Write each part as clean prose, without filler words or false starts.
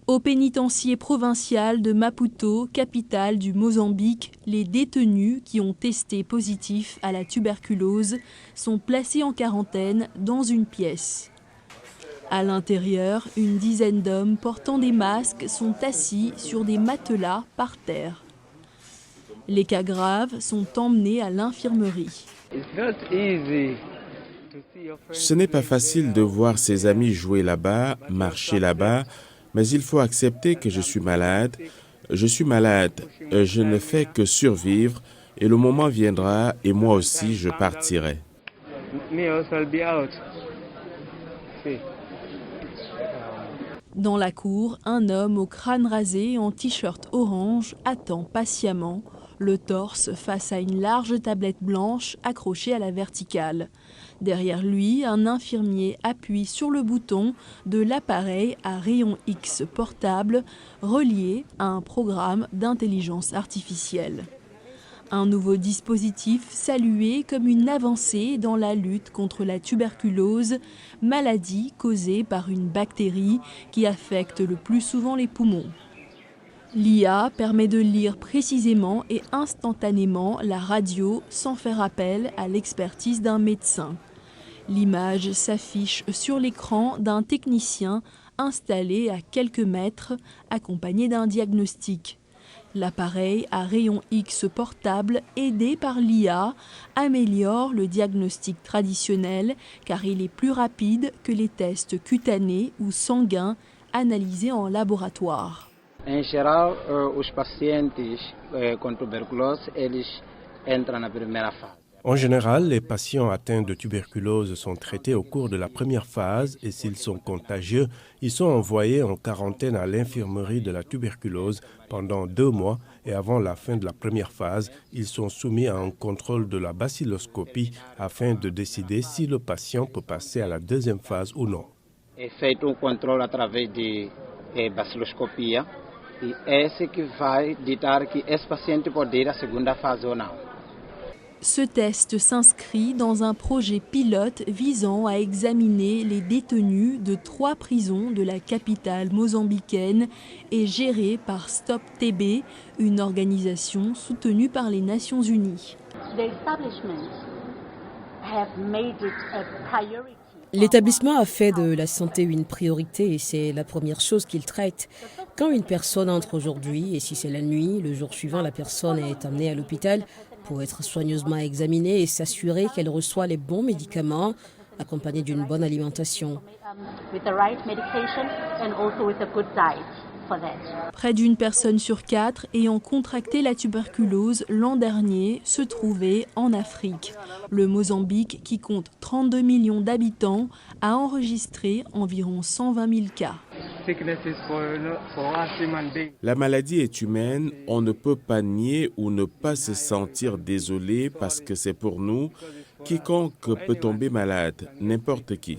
Au pénitencier provincial de Maputo, capitale du Mozambique, les détenus qui ont testé positif à la tuberculose sont placés en quarantaine dans une pièce. À l'intérieur, une dizaine d'hommes portant des masques sont assis sur des matelas par terre. Les cas graves sont emmenés à l'infirmerie. Ce n'est pas facile de voir ses amis jouer là-bas, marcher là-bas, mais il faut accepter que je suis malade. Je suis malade, je ne fais que survivre et le moment viendra et moi aussi je partirai. Dans la cour, un homme au crâne rasé en t-shirt orange attend patiemment, le torse face à une large tablette blanche accrochée à la verticale. Derrière lui, un infirmier appuie sur le bouton de l'appareil à rayon X portable relié à un programme d'intelligence artificielle. Un nouveau dispositif salué comme une avancée dans la lutte contre la tuberculose, maladie causée par une bactérie qui affecte le plus souvent les poumons. L'IA permet de lire précisément et instantanément la radio sans faire appel à l'expertise d'un médecin. L'image s'affiche sur l'écran d'un technicien installé à quelques mètres, accompagné d'un diagnostic. L'appareil à rayon X portable, aidé par l'IA, améliore le diagnostic traditionnel car il est plus rapide que les tests cutanés ou sanguins analysés en laboratoire. Em geral, os pacientes com tuberculose, eles entram na primeira fase. En général, les patients atteints de tuberculose sont traités au cours de la première phase et s'ils sont contagieux, ils sont envoyés en quarantaine à l'infirmerie de la tuberculose pendant 2 mois et avant la fin de la première phase, ils sont soumis à un contrôle de la bacilloscopie afin de décider si le patient peut passer à la deuxième phase ou non. É feito o controle através de baciloscopia e esse que vai ditar que esse paciente pode ir à segunda fase ou não. Ce test s'inscrit dans un projet pilote visant à examiner les détenus de 3 prisons de la capitale mozambicaine et géré par Stop TB, une organisation soutenue par les Nations Unies. L'établissement a fait de la santé une priorité et c'est la première chose qu'il traite. Quand une personne entre aujourd'hui et si c'est la nuit, le jour suivant, la personne est amenée à l'hôpital pour être soigneusement examinée et s'assurer qu'elle reçoit les bons médicaments accompagnés d'une bonne alimentation. Près d'une personne sur 4 ayant contracté la tuberculose l'an dernier se trouvait en Afrique. Le Mozambique, qui compte 32 millions d'habitants, a enregistré environ 120 000 cas. La maladie est humaine, on ne peut pas nier ou ne pas se sentir désolé parce que c'est pour nous. Quiconque peut tomber malade, n'importe qui.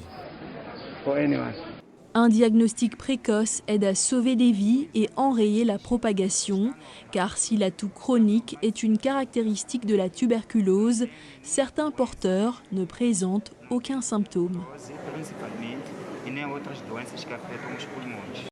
Un diagnostic précoce aide à sauver des vies et enrayer la propagation, car si la toux chronique est une caractéristique de la tuberculose, certains porteurs ne présentent aucun symptôme.